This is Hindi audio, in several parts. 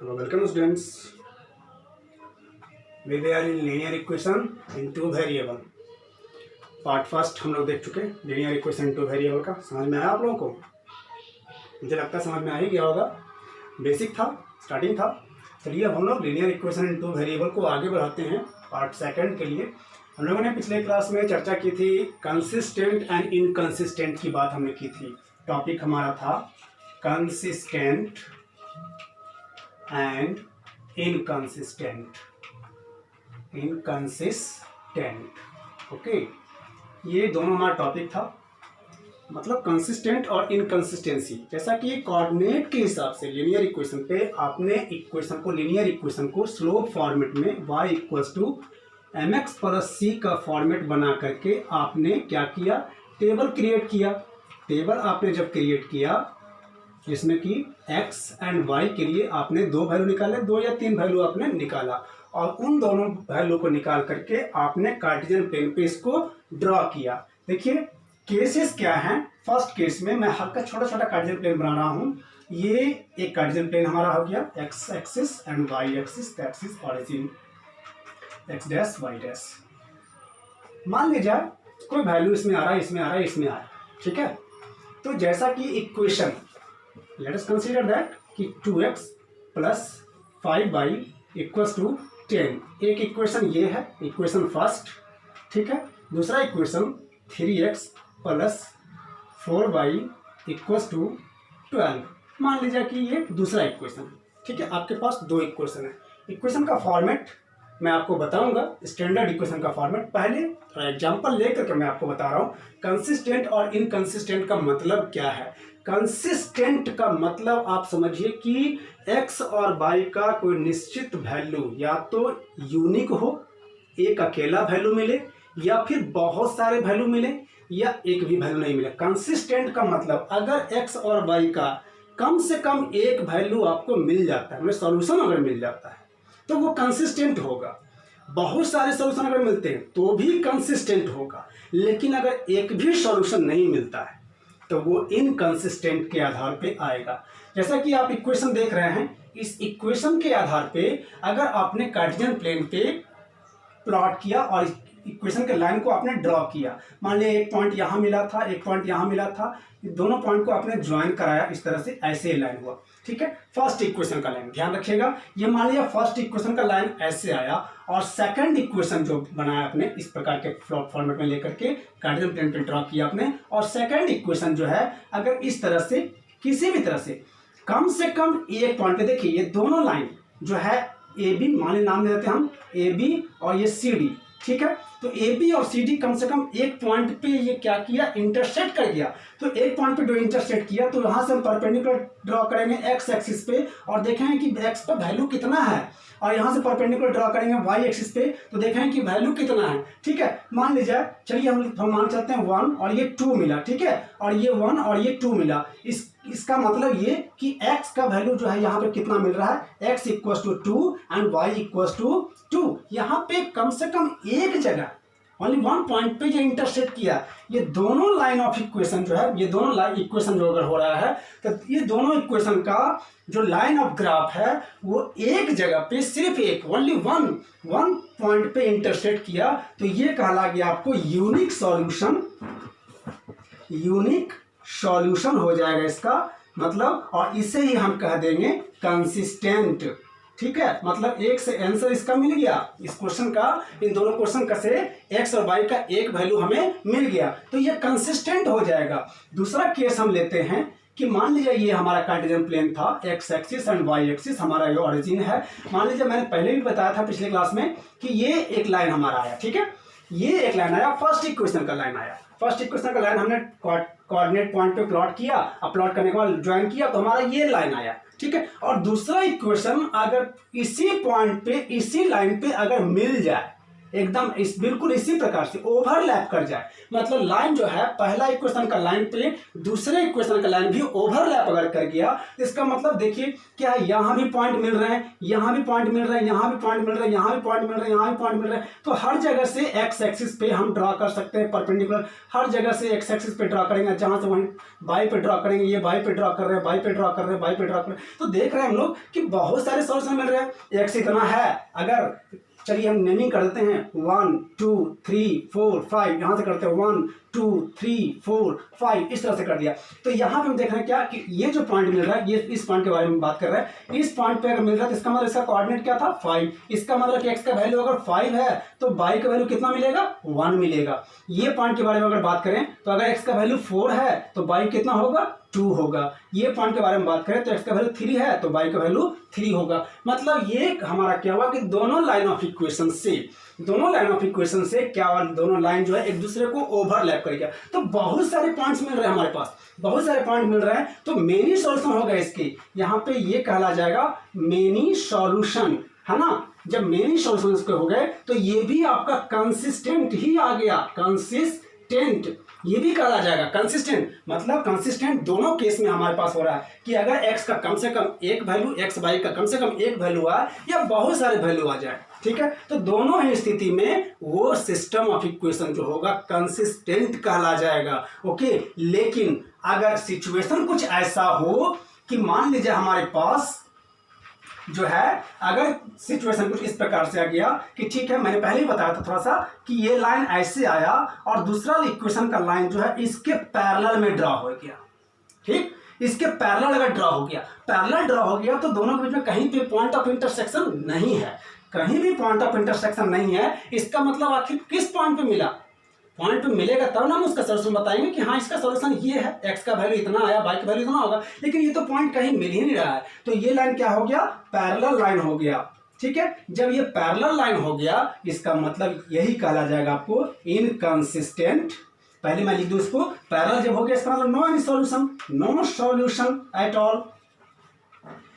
Hello, welcome students. We were in linear equation in two variable. Part first हम लोग देख चुके हैं लीनियर इक्वेशन टू वेरिएबल का। समझ में आया आप लोगों को? मुझे लगता है समझ में आ ही गया होगा। बेसिक था, स्टार्टिंग था। चलिए अब हम लोग linear equation in two variable को आगे बढ़ाते हैं पार्ट सेकंड के लिए। हम लोगों ने पिछले क्लास में चर्चा की थी कंसिस्टेंट एंड इनकंसिस्टेंट की बात हमने की थी। टॉपिक हमारा था कंसिस्टेंट एंड इनकंसिस्टेंट। ओके, ये दोनों हमारा टॉपिक था। मतलब कंसिस्टेंट और इनकंसिस्टेंसी, जैसा कि कोऑर्डिनेट के हिसाब से लीनियर इक्वेशन पे आपने इक्वेशन को लीनियर इक्वेशन को स्लोप फॉर्मेट में y equals to mx plus c का फॉर्मेट बना करके आपने क्या किया, टेबल क्रिएट किया। टेबल आपने जब क्रिएट किया जिसमें कि x एंड y के लिए आपने दो वैल्यू निकाले, दो या तीन वैल्यू आपने निकाला और उन दोनों वैल्यू को निकाल करके आपने कार्टेशियन प्लेन पे इसको ड्रॉ किया। देखिए केसेस क्या हैं। फर्स्ट केस में मैं हल्का छोटा छोटा कार्टेशियन प्लेन बना रहा हूँ। ये एक कार्टेशियन प्लेन हमारा हो गया x axis and y axis, that is origin x dash y dash. मान लीजिए कोई वैल्यू इसमें आ रहा है, इसमें आ रहा है, इसमें आ रहा है, ठीक है। तो जैसा कि equation let us consider that कि 2x plus 5y equals to 10। एक इक्वेशन ये है, इक्वेशन फर्स्ट, ठीक है। दूसरा equation 3x plus 4y equals to 12। मान लीजिए कि ये दूसरा इक्वेशन, ठीक है। आपके पास दो इक्वेशन है। इक्वेशन का फॉर्मेट मैं आपको बताऊंगा, स्टैंडर्ड इक्वेशन का फॉर्मेट। पहले एग्जांपल लेकर के मैं आपको बता रहा हूँ कंसिस्टेंट और इनकंसिस्टेंट का मतलब क्या है। कंसिस्टेंट का मतलब आप समझिए कि x और y का कोई निश्चित वैल्यू या तो यूनिक हो, एक अकेला वैल्यू मिले, या फिर बहुत सारे वैल्यू मिले, या एक भी वैल्यू नहीं मिले। कंसिस्टेंट का मतलब अगर x और y का कम से कम एक वैल्यू आपको मिल जाता है, मतलब सॉल्यूशन अगर मिल जाता है तो वो कंसिस्टेंट होगा। बहुत सारे सॉल्यूशन अगर मिलते हैं तो भी कंसिस्टेंट होगा। लेकिन अगर एक भी सॉल्यूशन नहीं मिलता है तो वो इनकंसिस्टेंट के आधार पे आएगा। जैसा कि आप इक्वेशन देख रहे हैं, इस इक्वेशन के आधार पे अगर आपने कार्टेशियन प्लेन पे प्लॉट किया और इक्वेशन के लाइन को आपने ड्रॉ किया, मान लिया एक पॉइंट यहाँ मिला था, एक पॉइंट यहाँ मिला था, दोनों पॉइंट को आपने ज्वाइन कराया, इस तरह से ऐसे लाइन हुआ, ठीक है। फर्स्ट इक्वेशन का लाइन ध्यान रखिएगा, ये मान लिया फर्स्ट इक्वेशन का लाइन ऐसे आया और सेकंड इक्वेशन जो बनाया आपने इस प्रकार के फ्लॉट फॉर्मेट में लेकर के कार्टेशियन प्लेन पे ड्रॉ किया आपने, और सेकंड इक्वेशन जो है अगर इस तरह से किसी भी तरह से कम एक पॉइंट पे, देखिए ये दोनों लाइन जो है ए बी, मान ली नाम दे देते हैं हम ए बी, और ये सी डी, ठीक है। तो ए बी और सी डी कम से कम एक पॉइंट पे ये क्या किया, इंटरसेक्ट कर गया। तो एक पॉइंट पे जो इंटरसेक्ट किया तो यहाँ से हम परपेंडिकुलर ड्रॉ करेंगे एक्स एक्सिस पे और देखेंगे कि एक्स पे वैल्यू कितना है, और यहाँ से परपेंडिकुलर ड्रॉ करेंगे वाई एक्सिस पे तो देखेंगे कि वैल्यू कितना है, ठीक है। मान लीजिए, चलिए हम मान चलते हैं 1 और ये 2 मिला, ठीक है, और ये 1 और ये 2 मिला। इसका मतलब ये कि x का वैल्यू जो है यहाँ पे कितना मिल रहा है, x equals to 2 and y equals to 2। यहाँ पे कम से कम एक जगह ओनली वन पॉइंट पे जो इंटरसेक्ट किया, ये दोनों लाइन ऑफ इक्वेशन जो है, ये दोनों लाइन इक्वेशन जो अगर हो रहा है तो ये दोनों इक्वेशन का जो लाइन ऑफ ग्राफ है वो एक जगह पे सिर्फ एक ओनली वन पॉइंट पे इंटरसेक्ट किया, तो ये कहला गया आपको यूनिक सॉल्यूशन हो जाएगा इसका मतलब, और इसे ही हम कह देंगे कंसिस्टेंट, ठीक है। मतलब एक से आंसर इसका मिल गया, इस क्वेश्चन का, इन दोनों क्वेश्चन का से x और y का एक वैल्यू हमें मिल गया, तो ये कंसिस्टेंट हो जाएगा। दूसरा केस हम लेते हैं कि मान लीजिए ये हमारा कार्टेशियन प्लेन था, x axis and y axis हमारा ये ओरिजिन है। मान लीजिए मैंने पहले भी बताया था पिछले क्लास में कि ये एक लाइन हमारा आया, ठीक है, ये एक लाइन आया, फर्स्ट इक्वेशन का लाइन आया। फर्स्ट इक्वेशन का लाइन हमने कोऑर्डिनेट पॉइंट पे प्लॉट किया, अब प्लॉट करने के बाद ज्वाइन किया तो हमारा ये लाइन आया, ठीक है। और दूसरा इक्वेशन अगर इसी पॉइंट पे इसी लाइन पे अगर मिल जाए एकदम इस बिल्कुल इसी प्रकार से ओवरलैप कर जाए, मतलब लाइन जो है पहला इक्वेशन का लाइन पे दूसरे इक्वेशन का लाइन भी ओवरलैप अगर कर गया तो इसका मतलब देखिए क्या है, यहाँ भी पॉइंट मिल रहे हैं, यहाँ भी पॉइंट मिल रहे हैं, यहाँ भी पॉइंट मिल रहे हैं, यहाँ भी पॉइंट मिल रहे हैं, यहाँ भी पॉइंट मिल रहे हैं। तो हर जगह से एक्स एक्सिस पे हम ड्रा कर सकते हैं परपेंडिकुलर, हर जगह से एक्स एक्सिस पे ड्रा करेंगे, जहाँ से वहीं बाई पे ड्रा करेंगे, ये बाई पे ड्रा कर रहे हैं, बाई पे ड्रा कर रहे हैं, बाई पे ड्रा कर रहे हैं। तो देख रहे हैं हम लोग कि बहुत सारे सॉल्यूशन मिल रहे हैं। एक्स इतना है, अगर चलिए हम नेमिंग कर देते हैं 1 2 3 4 5, यहाँ से करते हैं 1 2 3 4 5, इस तरह से कर दिया। तो यहाँ पे हम देख रहे हैं क्या कि ये जो पॉइंट मिल रहा है, ये इस पॉइंट के बारे में बात कर रहे हैं। इस पॉइंट पे अगर मिल रहा है तो इसका मतलब इसका कोऑर्डिनेट क्या था 5, इसका मतलब कि एक्स का वैल्यू अगर 5 है तो बाई का वैल्यू कितना मिलेगा 1 मिलेगा। ये पॉइंट के बारे में अगर बात करें तो अगर एक्स का वैल्यू 4 है तो बाई कितना होगा 2 होगा। ये पॉइंट के बारे में बात करें तो एक्स का वैल्यू 3 है तो बाई का वैल्यू 3 होगा। मतलब ये हमारा क्या हुआ कि दोनों लाइन ऑफ इक्वेशन से क्या हुआ, दोनों लाइन जो है एक दूसरे को ओवरलैप करेगा। तो बहुत सारे पॉइंट्स मिल रहे हैं हमारे पास, बहुत सारे पॉइंट मिल रहे हैं, तो मेनी सॉल्यूशन होगा इसके, यहाँ पे ये कहला जाएगा मेनी सॉल्यूशन, है ना। जब मेनी सॉल्यूशन इसके हो गए तो ये भी आपका कंसिस्टेंट ही आ गया, कंसिस्टेंट ये भी कहा जाएगा कंसिस्टेंट। मतलब कंसिस्टेंट दोनों केस में हमारे पास हो रहा है कि अगर x का कम से कम एक वैल्यू, एक्स वाई का कम से कम एक वैल्यू आए या बहुत सारे वैल्यू आ जाए, ठीक है। तो दोनों ही स्थिति में वो सिस्टम ऑफ इक्वेशन जो होगा कंसिस्टेंट कहला जाएगा, ओके। लेकिन अगर सिचुएशन कुछ ऐसा हो कि मान लीजिए हमारे पास जो है, अगर सिचुएशन कुछ इस प्रकार से आ गया कि ठीक है, मैंने पहले ही बताया था थोड़ा सा कि ये लाइन ऐसे आया और दूसरा इक्वेशन का लाइन जो है इसके पैरेलल में ड्रा हो गया, ठीक। इसके पैरेलल अगर ड्रा हो गया तो दोनों के बीच में कहीं पे पॉइंट ऑफ इंटरसेक्शन नहीं है, कहीं भी पॉइंट ऑफ इंटरसेक्शन नहीं है। इसका मतलब आखिर किस पॉइंट पे मिला, पॉइंट पे मिलेगा तब ना हम उसका सोल्यूशन बताएंगे कि हाँ इसका सोल्यूशन ये है, एक्स का वैल्यू इतना आया, वाई का वैल्यू इतना होगा। लेकिन ये तो पॉइंट कहीं मिल ही नहीं रहा है, तो ये लाइन क्या हो गया, पैरेलल लाइन हो गया, ठीक है। जब ये पैरेलल लाइन हो गया इसका मतलब यही कहला जाएगा आपको इनकंसिस्टेंट। पहले मैं लिख दूं इसको, पैरेलल जब हो गया इसका मतलब no any solution, no solution at all.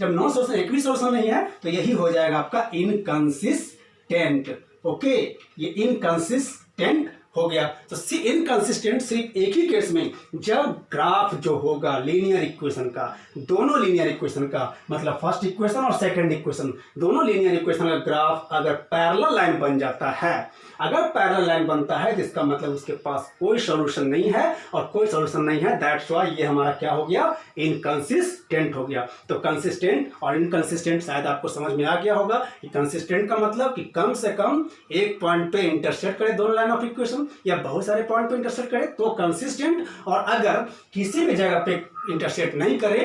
जब नो सॉल्यूशन, एक भी सॉल्यूशन नहीं है तो यही हो जाएगा आपका इनकंसिस्टेंट, ओके। ये इनकंसिस्टेंट हो गया। तो इनकंसिस्टेंट सिर्फ एक ही केस में, जब ग्राफ जो होगा लीनियर इक्वेशन का, दोनों लीनियर इक्वेशन का मतलब फर्स्ट इक्वेशन और सेकंड इक्वेशन, दोनों लीनियर इक्वेशन का ग्राफ अगर पैरेलल लाइन बन जाता है, अगर पैरेलल लाइन बनता है तो इसका मतलब उसके पास कोई सॉल्यूशन नहीं है, और कोई सॉल्यूशन नहीं है, दैट्स व्हाई ये हमारा क्या हो गया, इनकंसिस्टेंट हो गया। तो कंसिस्टेंट और इनकंसिस्टेंट शायद आपको समझ में आ गया होगा कि कंसिस्टेंट का मतलब कि कम से कम एक पॉइंट पे इंटरसेक्ट करे दोनों लाइन ऑफ इक्वेशन या बहुत सारे पॉइंट पे इंटरसेक्ट करे तो कंसिस्टेंट, और अगर किसी भी जगह पे इंटरसेक्ट नहीं करे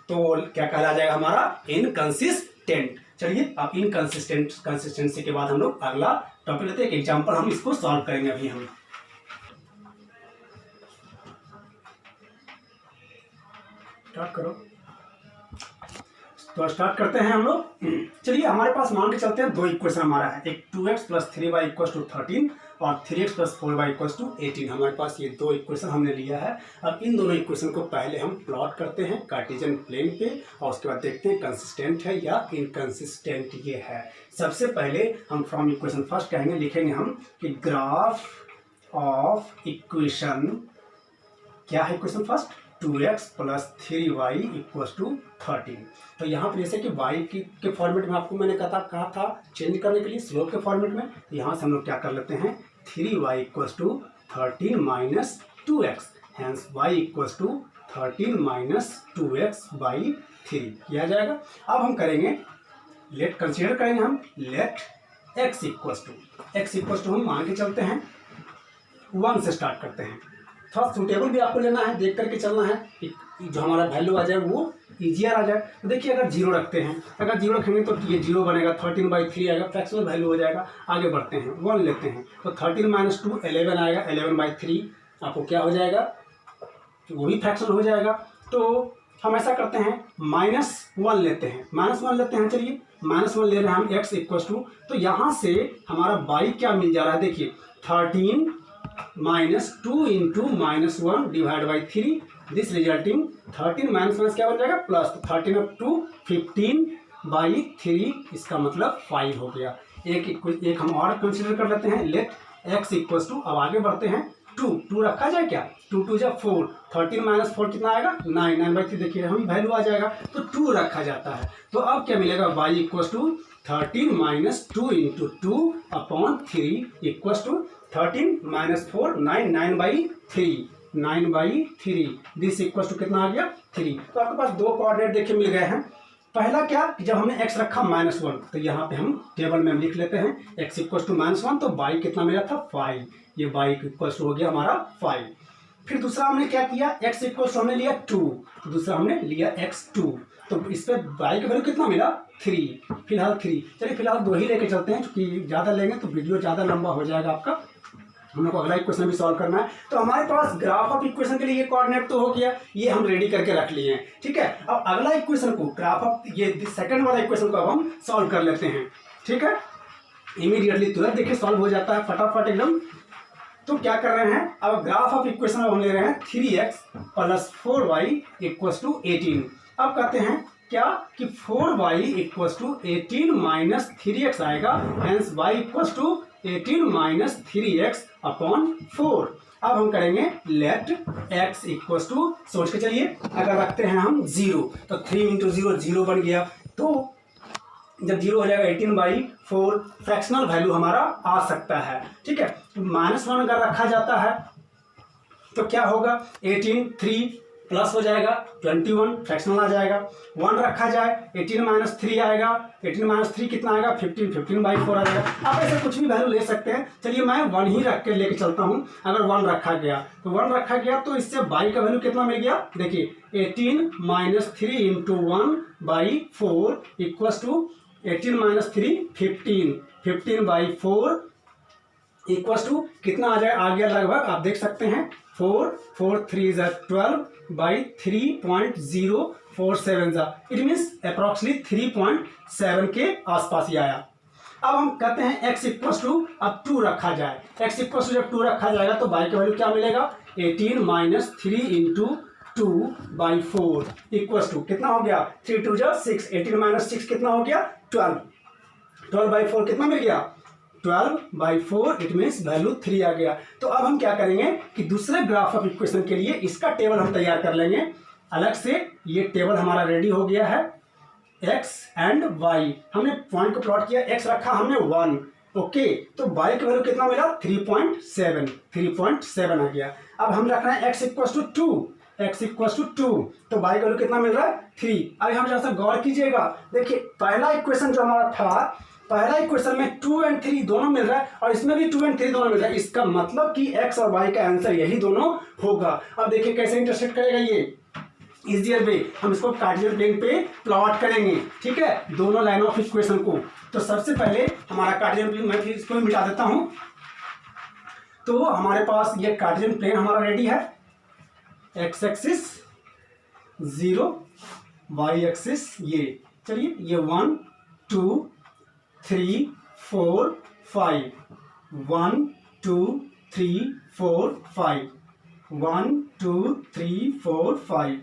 तो क्या कहला जाएगा हमारा इनकंसिस्टेंट। चलिए अब कंसिस्टेंसी के बाद हम लोग अगला टॉपिक लेते हैं, एक एग्जांपल हम इसको सॉल्व करेंगे। अभी हम स्टार्ट करो, तो स्टार्ट करते हैं हम लोग। चलिए हमारे पास मान के चलते हैं दो इक्वेशन हमारा है, एक 2x + 3y = 13 और 3x + 4y = 18। हमारे पास ये दो इक्वेशन हमने लिया है। अब इन दोनों इक्वेशन को पहले हम प्लॉट करते हैं कार्टेशियन प्लेन पे और उसके बाद देखते हैं कंसिस्टेंट है या इनकंसिस्टेंट ये है। सबसे पहले हम फ्रॉम इक्वेशन फर्स्ट कहेंगे, लिखेंगे हम कि ग्राफ ऑफ इक्वेशन, क्या है इक्वेशन फर्स्ट, 2x + 3y = 13। तो यहाँ पर जैसे कि y के फॉर्मेट में आपको मैंने कहा था चेंज करने के लिए स्लोप के फॉर्मेट में, यहाँ से हम लोग क्या कर लेते हैं 3y = 13 - 2x, hence y = 13 - 2x/3 किया जाएगा। अब हम करेंगे लेट कंसीडर करेंगे हम लेट x हम मान के चलते हैं 1 से स्टार्ट करते हैं। थोड़ा सूटेबल भी आपको लेना है, देख करके चलना है, जो हमारा वैल्यू आ जाए वो ईजियर आ जाए। तो देखिए अगर 0 रखते हैं, अगर 0 रखेंगे तो ये 0 बनेगा, 13/3 आएगा, फ्रैक्शनल वैल्यू हो जाएगा। आगे बढ़ते हैं 1 लेते हैं तो 13 - 2 11 आएगा, 11/3 आपको क्या हो जाएगा, वो भी फ्रैक्शनल हो जाएगा। तो हम ऐसा करते हैं -1 लेते हैं, -1 लेते हैं। चलिए -1 ले रहे हैं हम x = तो यहाँ से हमारा y क्या मिल जा रहा है, देखिए 13 - 2 × -1 / 3, दिस रिजल्टिंग 13 - क्या बन जाएगा प्लस, तो 13 × 2 15/3, इसका मतलब 5 हो गया। एक हम और कंसिडर कर लेते हैं। लेट x इक्वल टू, अब आगे बढ़ते हैं, 2 रखा जाए क्या, 2 जब 4, 13 माइनस 4 कितना आएगा 9, 9/3 देखिए हम वैल्यू आ जाएगा, तो 2 रखा जाता है। तो अब क्या मिलेगा, y equal to 13 minus 2 into 2 upon 3 equal to 13 minus 4 9, 9/3 this equal to कितना आ गया 3। तो आपके पास दो कोऑर्डिनेट देखिए मिल गए हैं। पहला क्या कि जब हमने x रखा -1, तो यहाँ पे हम टेबल में लिख लेते हैं x इक्वल टू -1, तो y कितना मिला था 5, ये y इक्वल टू हो गया हमारा 5। फिर दूसरा हमने क्या किया, x इक्वल टू हमने लिया 2, तो दूसरा हमने लिया x2, तो इस पे y का वैल्यू कितना मिला 3, फिलहाल 3। चलिए फिलहाल 2 ही लेके चलते हैं, क्योंकि ज़्यादा लेंगे तो वीडियो ज़्यादा लंबा हो जाएगा आपका। हम लोग को अगला इक्वेशन भी सॉल्व करना है। तो हमारे पास ग्राफ ऑफ इक्वेशन के लिए ये कोऑर्डिनेट तो हो गया, ये हम रेडी करके रख लिए हैं, ठीक है। अब अगला इक्वेशन को, ग्राफ ऑफ ये सेकंड वाला इक्वेशन को अब हम सॉल्व कर लेते हैं, ठीक है। इमीडिएटली तुरंत देखिए सॉल्व हो जाता है फटाफट एकदम। तो क्या कर रहे हैं, अब ग्राफ ऑफ इक्वेशन हम ले रहे हैं 3x + 4y = 18। अब कहते हैं क्या कि 4y = 18 माइनस 3x आएगा, hence y = 18 minus 3x upon 4। अब हम करेंगे लेट x इक्वल टू, सोच के चलिए अगर रखते हैं हम 0, तो 3 इंटू 0 0 बन गया, तो जब 0 हो जाएगा 18/4 फ्रैक्शनल वैल्यू हमारा आ सकता है, ठीक है। -1 अगर रखा जाता है तो क्या होगा, 18 3 प्लस हो जाएगा 21 फ्रैक्शनल आ जाएगा। 1 रखा जाए 18 माइनस 3 आएगा, 18 माइनस 3 कितना आएगा 15, 15/4 आ जाएगा। आप ऐसे कुछ भी वैल्यू ले सकते हैं। चलिए मैं 1 ही रख के लेके चलता हूँ। अगर 1 रखा गया तो 1 रखा गया तो इससे y का वैल्यू कितना मिल गया, देखिए 18 minus 3 into 1/4 equal to 18 minus 3 15, 15/4 equal to कितना आ जाए, आ गया लगभग, आप देख सकते हैं 4 4 3 12/3.047, इट मीन्स अप्रॉक्सीमेटली 3.7 के आसपास ही आया। अब हम कहते हैं x इक्वल टू, अब 2 रखा जाए, x इक्वल टू जब 2 रखा जाएगा तो y का वैल्यू क्या मिलेगा, 18 माइनस 3 इंटू 2/4 इक्वल टू कितना हो गया, 3 2 6, 18 माइनस 6 कितना हो गया 12, 12/4 कितना मिल गया 12/4, इट मीन्स वैल्यू 3 आ गया। तो अब हम क्या करेंगे कि दूसरे ग्राफ ऑफ इक्वेशन के लिए इसका टेबल हम तैयार कर लेंगे अलग से। ये टेबल हमारा रेडी हो गया है, x एंड y, हमने पॉइंट को प्लॉट किया, x रखा हमने 1, ओके, तो y का वैल्यू कितना मिला 3.7 आ गया। अब हम रख रहे हैं x equal to 2, x equal to 2, तो y का वैल्यू कितना मिल रहा है 3। अब हम जरा सा गौर कीजिएगा, देखिए पहला इक्वेशन जो हमारा था, पहला इक्वेशन में 2 और 3 दोनों मिल रहा है, और इसमें भी 2 और 3 दोनों मिल रहा है, इसका मतलब कि x और y का आंसर यही दोनों होगा। अब देखिए कैसे इंटरसेक्ट करेगा, ये इजियर वे हम इसको कार्टेशियन प्लेन पे प्लॉट करेंगे, ठीक है, दोनों लाइन ऑफ इक्वेशन को। तो सबसे पहले हमारा कार्टेशियन प्लेन, मैं इसको मिटा देता हूं। तो हमारे पास ये कार्टेशियन प्लेन हमारा रेडी है, x एक्सिस 0, y एक्सिस ये, चलिए ये 1 2 3 4 5, 1 2 3 4 5, 1 2 3 4 5,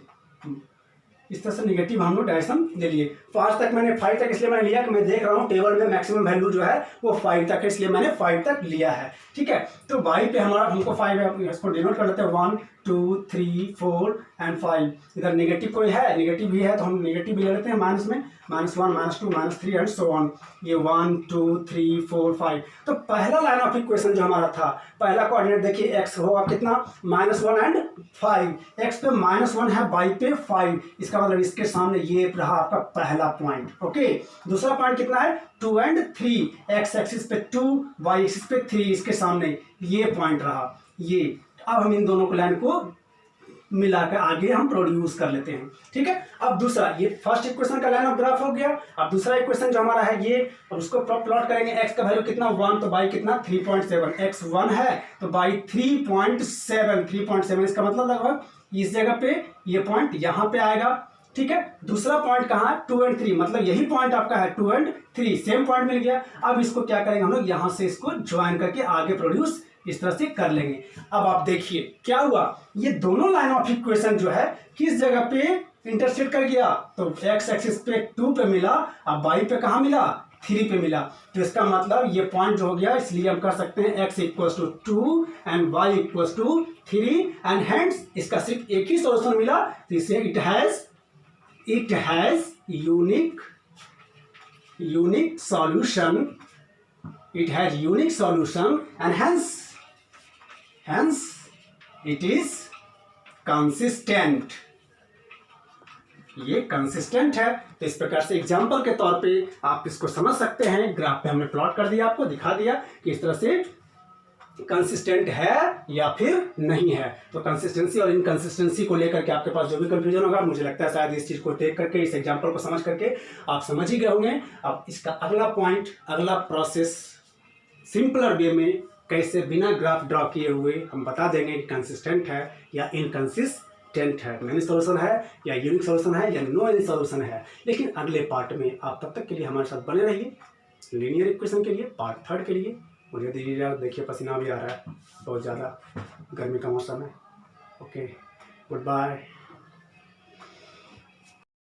इस तरह से नेगेटिव हम लोग डायरेक्शन ले लिए। 5 तक मैंने 5 तक इसलिए मैंने लिया कि मैं देख रहा हूँ टेबल में मैक्सिमम वैल्यू जो है वो 5 तक है, इसलिए मैंने 5 तक लिया है, ठीक है। तो y पे हमारा हमको 5 है, इसको डिनोट कर लेते हैं 1 2 3 4 एंड 5। इधर नेगेटिव कोई है, नेगेटिव भी है तो हम नेगेटिव भी ले लेते हैं माइनस में, -1 -2 -3 एंड सो ऑन। ये 1 2 3 4 5। तो पहला लाइन ऑफ इक्वेशन जो हमारा था, पहला कोऑर्डिनेट देखिए x होगा कितना -1 एंड 5, x पे -1 है, y पे 5, इसका मतलब इसके सामने ये रहा आपका पहला पॉइंट, ओके। दूसरा पॉइंट कितना है 2 एंड 3, x एक्सिस पे 2, y एक्सिस पे 3, इसके सामने ये पॉइंट रहा ये। अब हम इन दोनों को लाइन को मिलाकर आगे हम प्रोड्यूस कर लेते हैं, ठीक है। अब दूसरा, ये फर्स्ट इक्वेशन का लाइन ऑफ ग्राफ हो गया। अब दूसरा इक्वेशन जो हमारा है ये, और उसको प्लॉट करेंगे, x का वैल्यू कितना 1, तो y कितना 3.7, x 1 है तो y 3.7, इसका मतलब लगभग इस जगह पे ये पॉइंट यहाँ पे आएगा, ठीक है। दूसरा पॉइंट कहाँ है 2 एंड 3, मतलब यही पॉइंट आपका है 2 एंड 3, सेम पॉइंट मिल गया। अब इसको क्या करेंगे हम लोग, यहाँ से इसको ज्वाइन करके आगे प्रोड्यूस इस तरह से कर लेंगे। अब आप देखिए क्या हुआ, ये दोनों लाइन ऑफ इक्वेशन जो है किस जगह पे इंटरसेक्ट कर गया, तो x एक्सिस पे 2 पे मिला, अब y पे कहाँ मिला 3 पे मिला। तो इसका मतलब ये पॉइंट जो हो गया, इसलिए हम कर सकते हैं x equals to 2 and y equals to 3 and hence इसका सिर्फ एक ही सॉल्यूशन मिला। तो इसे it has unique solution, it has unique solution and hence it is consistent। ये कंसिस्टेंट है। तो इस प्रकार से एग्जांपल के तौर पे आप इसको समझ सकते हैं। ग्राफ पे हमने प्लॉट कर दिया, आपको दिखा दिया कि इस तरह से कंसिस्टेंट है या फिर नहीं है। तो कंसिस्टेंसी और इनकंसिस्टेंसी को लेकर के आपके पास जो भी कंफ्यूजन होगा, मुझे लगता है शायद इस चीज को देख करके, इस एग्जांपल को समझ करके आप समझ ही गए होंगे। अब इसका अगला पॉइंट, अगला प्रोसेस सिंपलर वे में कैसे बिना ग्राफ ड्रॉ किए हुए हम बता देंगे कि कंसिस्टेंट है या इनकंसिस्टेंट है, मेनी सॉल्यूशन है या यूनिक सॉल्यूशन है या नो एनी सॉल्यूशन है। लेकिन अगले पार्ट में आप तब तक के लिए हमारे साथ बने रहिए। लीनियर इक्वेशन के लिए पार्ट 3 के लिए मुझे दीजिए। देखिए पसीना भी आ रहा है, बहुत ज़्यादा गर्मी का मौसम है। Okay, good bye.